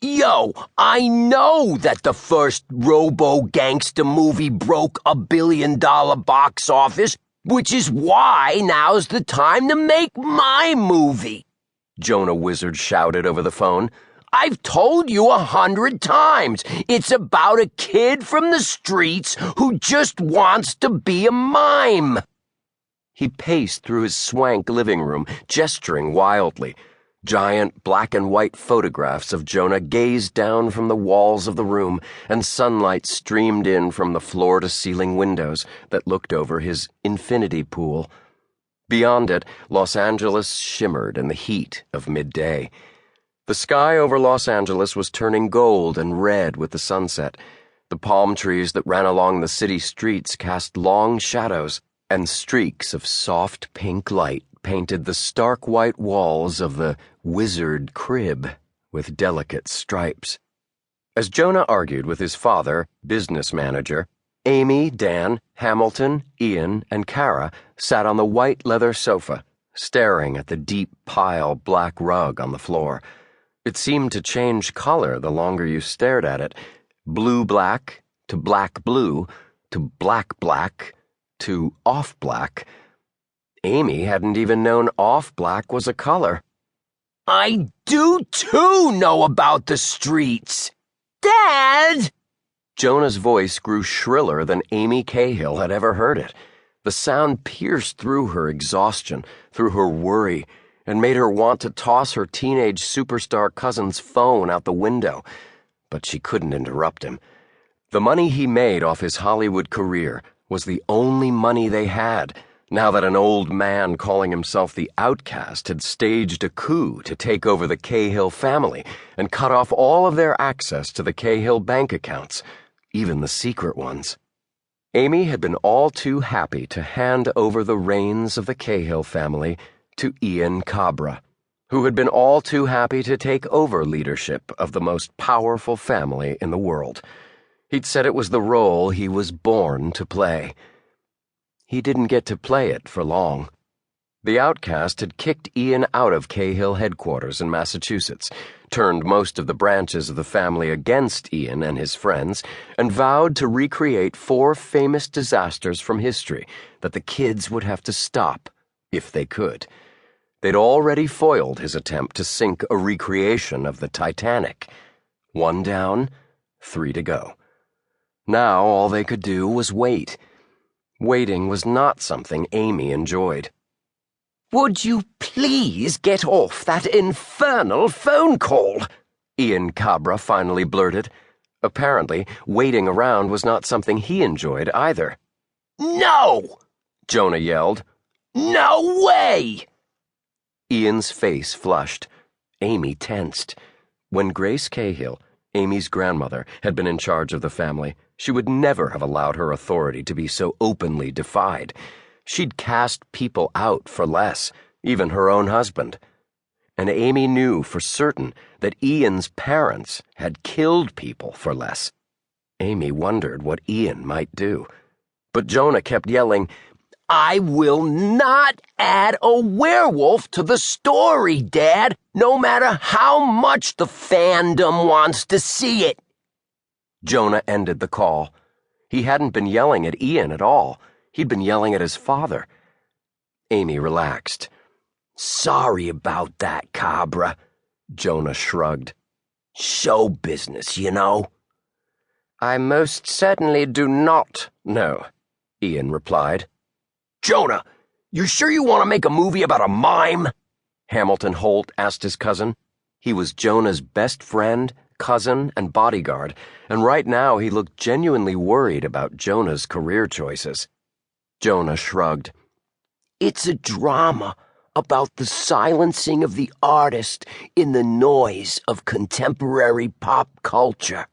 Yo, I know that the first robo-gangster movie broke $1 billion box office, which is why now's the time to make my movie, Jonah Wizard shouted over the phone. I've told you 100 times. It's about a kid from the streets who just wants to be a mime. He paced through his swank living room, gesturing wildly. Giant black and white photographs of Jonah gazed down from the walls of the room, and sunlight streamed in from the floor-to-ceiling windows that looked over his infinity pool. Beyond it, Los Angeles shimmered in the heat of midday. The sky over Los Angeles was turning gold and red with the sunset. The palm trees that ran along the city streets cast long shadows, and streaks of soft pink light painted the stark white walls of the wizard crib with delicate stripes. As Jonah argued with his father, business manager, Amy, Dan, Hamilton, Ian, and Kara sat on the white leather sofa, staring at the deep pile black rug on the floor. It seemed to change color the longer you stared at it, blue-black to black-blue to black-black to off-black. Amy hadn't even known off-black was a color. I do too know about the streets. Dad! Jonah's voice grew shriller than Amy Cahill had ever heard it. The sound pierced through her exhaustion, through her worry, and made her want to toss her teenage superstar cousin's phone out the window. But she couldn't interrupt him. The money he made off his Hollywood career was the only money they had, now that an old man calling himself the Outcast had staged a coup to take over the Cahill family and cut off all of their access to the Cahill bank accounts, even the secret ones. Amy had been all too happy to hand over the reins of the Cahill family to Ian Cabra, who had been all too happy to take over leadership of the most powerful family in the world. He'd said it was the role he was born to play. He didn't get to play it for long. The Outcast had kicked Ian out of Cahill headquarters in Massachusetts, turned most of the branches of the family against Ian and his friends, and vowed to recreate 4 famous disasters from history that the kids would have to stop if they could. They'd already foiled his attempt to sink a recreation of the Titanic. 1 down, 3 to go. Now all they could do was wait. Waiting was not something Amy enjoyed. Would you please get off that infernal phone call? Ian Cabra finally blurted. Apparently, waiting around was not something he enjoyed either. No! Jonah yelled. No way! Ian's face flushed. Amy tensed. When Grace Cahill, Amy's grandmother, had been in charge of the family, she would never have allowed her authority to be so openly defied. She'd cast people out for less, even her own husband. And Amy knew for certain that Ian's parents had killed people for less. Amy wondered what Ian might do. But Jonah kept yelling, I will not add a werewolf to the story, Dad, no matter how much the fandom wants to see it. Jonah ended the call. He hadn't been yelling at Ian at all. He'd been yelling at his father. Amy relaxed. Sorry about that, Cabra. Jonah shrugged. Show business, you know. I most certainly do not know, Ian replied. Jonah, you sure you want to make a movie about a mime? Hamilton Holt asked his cousin. He was Jonah's best friend, cousin, and bodyguard, and right now he looked genuinely worried about Jonah's career choices. Jonah shrugged. It's a drama about the silencing of the artist in the noise of contemporary pop culture.